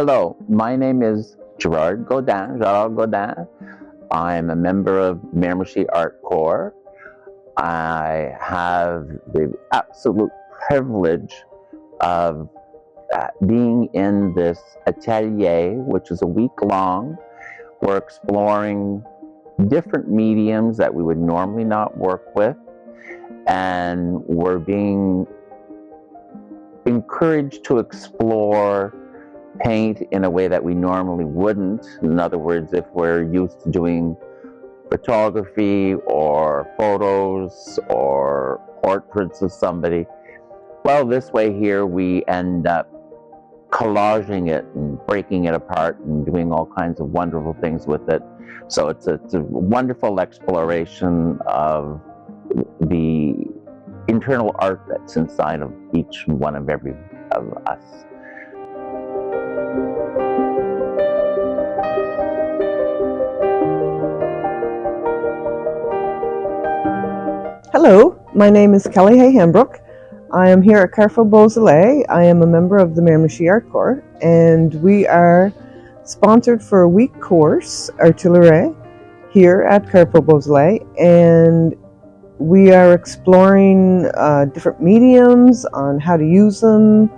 Hello, my name is Gerard Godin. I'm a member of Miramichi Art Corps. I have the absolute privilege of being in this atelier, which is a week long. We're exploring different mediums that we would normally not work with, and we're being encouraged to explore paint in a way that we normally wouldn't. In other words, if we're used to doing photography or photos or portraits of somebody, well, this way here we end up collaging it and breaking it apart and doing all kinds of wonderful things with it. So it's a wonderful exploration of the internal art that's inside of each one of every of us. Hello, my name is Kelly Hay Hembrook. I am here at Carrefour Beausoleil. I am a member of the Miramichi Art Corps, and we are sponsored for a week course, Artillerie, here at Carrefour Beausoleil, and we are exploring different mediums on how to use them,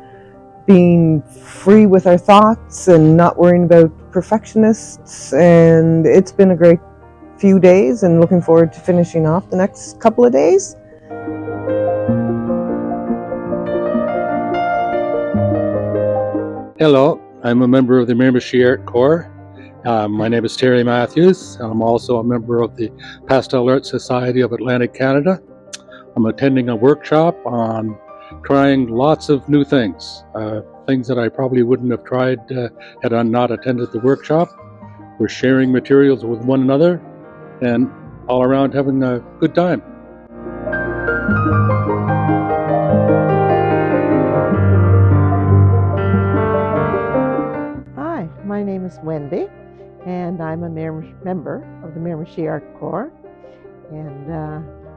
being free with our thoughts and not worrying about perfectionists, and it's been a great few days and looking forward to finishing off the next couple of days. Hello, I'm a member of the Miramichi Art Corps. My name is Terry Matthews. I'm also a member of the Pastel Art Society of Atlantic Canada. I'm attending a workshop on trying lots of new things, things that I probably wouldn't have tried had I not attended the workshop. We're sharing materials with one another and all around having a good time. Hi, my name is Wendy, and I'm a member of the Miramichi Art Corps, and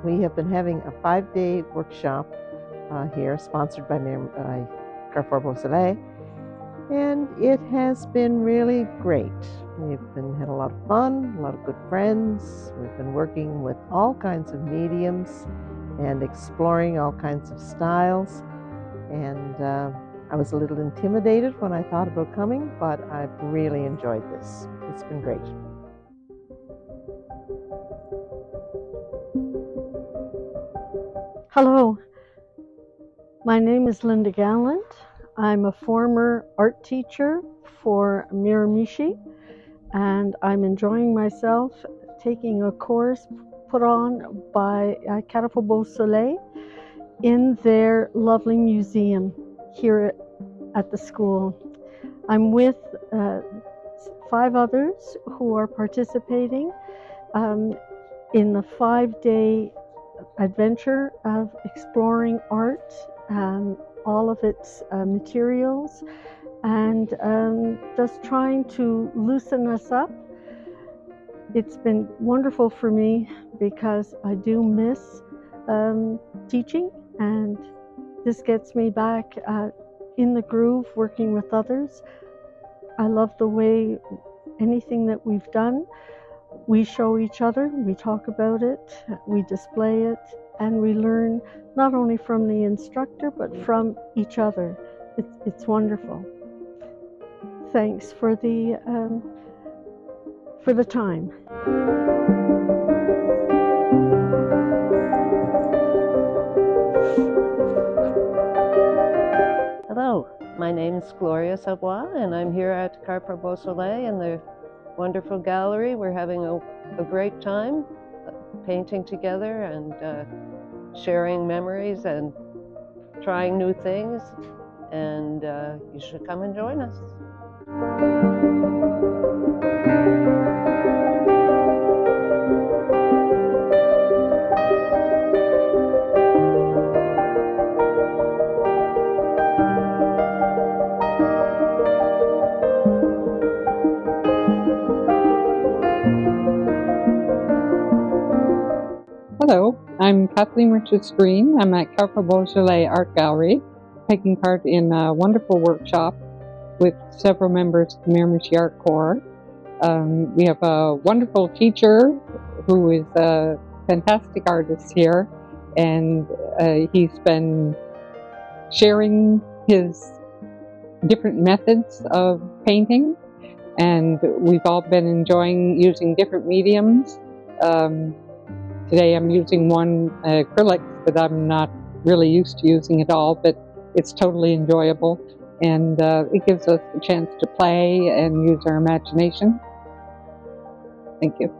we have been having a 5-day workshop here, sponsored by Carrefour Beausoleil, and it has been really great. We've had a lot of fun, a lot of good friends. We've been working with all kinds of mediums and exploring all kinds of styles. And I was a little intimidated when I thought about coming, but I've really enjoyed this. It's been great. Hello, my name is Linda Gallant. I'm a former art teacher for Miramichi, and I'm enjoying myself taking a course put on by Carrefour Beausoleil in their lovely museum here at the school. I'm with 5 others who are participating in the 5-day adventure of exploring art, all of its materials, and just trying to loosen us up. It's been wonderful for me because I do miss teaching, and this gets me back in the groove working with others. I love the way anything that we've done, we show each other, we talk about it, we display it, and we learn not only from the instructor but from each other. It's wonderful. Thanks for the time. Hello, my name is Gloria Savoie, and I'm here at Carrefour Beausoleil in the wonderful gallery. We're having a great time painting together and sharing memories and trying new things, and you should come and join us. Hello, I'm Kathleen Richards-Green. I'm at Carrefour Beausoleil Art Gallery, taking part in a wonderful workshop with several members of the Miramichi Art Corps. We have a wonderful teacher who is a fantastic artist here, and he's been sharing his different methods of painting, and we've all been enjoying using different mediums. Today I'm using one acrylics that I'm not really used to using at all, but it's totally enjoyable, and it gives us a chance to play and use our imagination. Thank you.